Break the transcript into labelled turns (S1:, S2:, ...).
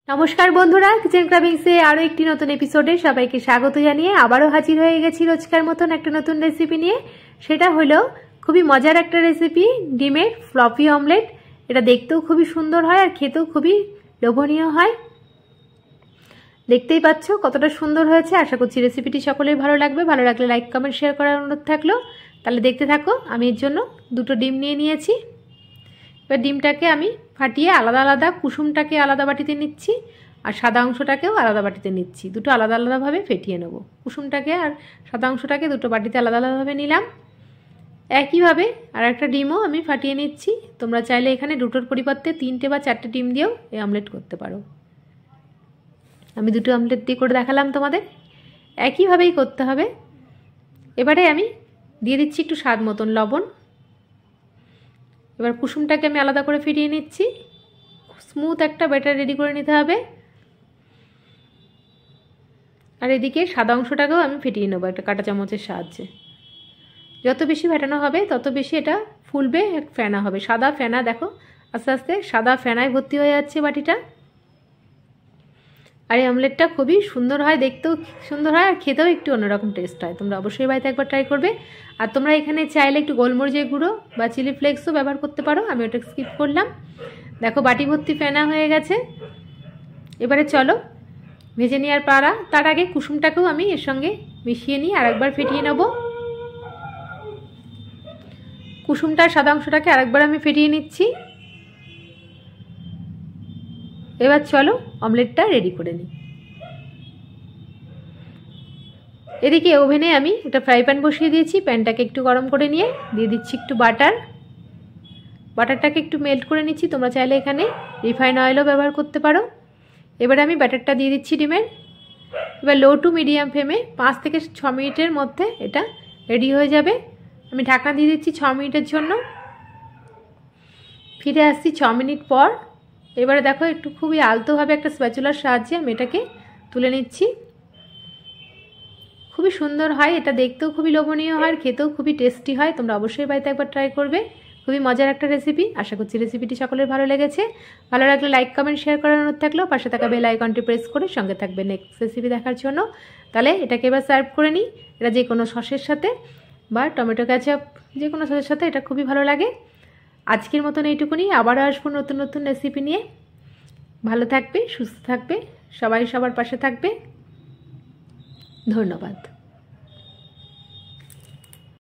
S1: নমস্কার বন্ধুরা, কিচেন ক্রাভিংসে আরো একটি নতুন এপিসোডে সবাইকে স্বাগত জানিয়ে আবারও হাজির হয়ে গেছি রোজকার মতন একটা নতুন রেসিপি নিয়ে। সেটা হলো খুবই মজার একটা রেসিপি, ডিমের ফ্লপি অমলেট। এটা দেখতেও খুবই সুন্দর হয় আর খেতেও খুবই লোভনীয় হয়। দেখতেই পাচ্ছ কতটা সুন্দর হয়েছে। আশা করছি রেসিপিটি সকলের ভালো লাগবে। ভালো লাগলে লাইক কমেন্ট শেয়ার করার অনুরোধ থাকলো। তাহলে দেখতে থাকো। আমি এর জন্য দুটো ডিম নিয়ে নিয়েছি। এবার ডিমটাকে আমি ফাটিয়ে আলাদা আলাদা, কুসুমটাকে আলাদা বাটিতে নিচ্ছি আর সাদা অংশটাকেও আলাদা বাটিতে নিচ্ছি। দুটো আলাদা আলাদাভাবে ফেটিয়ে নেব। কুসুমটাকে আর সাদা অংশটাকে দুটো বাটিতে আলাদা আলাদাভাবে নিলাম। একইভাবে আর একটা ডিমও আমি ফাটিয়ে নিচ্ছি। তোমরা চাইলে এখানে দুটোর পরিবর্তে 3টে বা 4টে ডিম দিয়েও এই অমলেট করতে পারো। আমি দুটো অমলেট দিয়ে করে দেখালাম তোমাদের। একইভাবেই করতে হবে। এবারে আমি দিয়ে দিচ্ছি একটু স্বাদ মতন লবণ। এবার কুসুমটাকে আমি আলাদা করে ফিরিয়ে নিচ্ছি। স্মুথ একটা ব্যাটার রেডি করে নিতে হবে। আর এদিকে সাদা অংশটাকেও আমি ফেটিয়ে নেবো একটা কাঁটা চামচের সাহায্যে। যত বেশি ফেটানো হবে তত বেশি এটা ফুলবে, ফেনা হবে। সাদা ফেনা দেখো, আস্তে আস্তে সাদা ফেনায় ভর্তি হয়ে যাচ্ছে বাটিটা। আর এই অমলেটটা খুবই সুন্দর হয়, দেখতেও সুন্দর হয় আর খেতেও একটু অন্যরকম টেস্ট হয়। তোমরা অবশ্যই বাড়িতে একবার ট্রাই করবে। আর তোমরা এখানে চাইলে একটু গোলমরিচের গুঁড়ো বা চিলি ফ্লেক্সও ব্যবহার করতে পারো। আমি ওটা স্কিপ করলাম। দেখো বাটি ভর্তি ফেনা হয়ে গেছে। এবারে চলো ভেজে নেওয়ার পালা। তার আগে কুসুমটাকেও আমি এর সঙ্গে মিশিয়ে নিই, আরেকবার ফেটিয়ে নেব। কুসুমটার সাদা অংশটাকে আরেকবার আমি ফেটিয়ে নিচ্ছি। এবার চলো অমলেটটা রেডি করে নিই। এদিকে ওভেনে আমি একটা ফ্রাই প্যান বসিয়ে দিয়েছি। প্যানটাকে একটু গরম করে নিয়ে দিয়ে দিচ্ছি একটু বাটার। বাটারটাকে একটু মেল্ট করে নিচ্ছি। তোমরা চাইলে এখানে রিফাইন অয়েলও ব্যবহার করতে পারো। এবারে আমি ব্যাটারটা দিয়ে দিচ্ছি ডিমের। এবার লো টু মিডিয়াম ফ্লেমে 5 থেকে 6 মিনিটের মধ্যে এটা রেডি হয়ে যাবে। আমি ঢাকনা দিয়ে দিচ্ছি 6 মিনিটের জন্য। ফিরে আসছি 6 মিনিট পর। এবারে দেখো একটু খুবই আলতোভাবে একটা স্প্যাচুলার সাহায্যে আমি এটাকে তুলে নিচ্ছি। খুবই সুন্দর হয় এটা, দেখতেও খুবই লোভনীয় হয়, খেতেও খুবই টেস্টি হয়। তোমরা অবশ্যই বাড়িতে একবার ট্রাই করবে। খুবই মজার একটা রেসিপি। আশা করছি রেসিপিটি সকলের ভালো লেগেছে। ভালো লাগলে লাইক কমেন্ট শেয়ার করার অনুরোধ থাকলেও পাশে থাকা বেল আইকনটি প্রেস করে সঙ্গে থাকবে নেক্সট রেসিপি দেখার জন্য। তাহলে এটাকে এবার সার্ভ করে নিই। এটা যে কোনো সসের সাথে বা টমেটো কেচাপ, যে কোনো সসের সাথে এটা খুবই ভালো লাগে। আজকের মতন এইটুকুনি। আবারও আসবো নতুন নতুন রেসিপি নিয়ে। ভালো থাকবে, সুস্থ থাকবে, সবাই সবার পাশে থাকবে। ধন্যবাদ।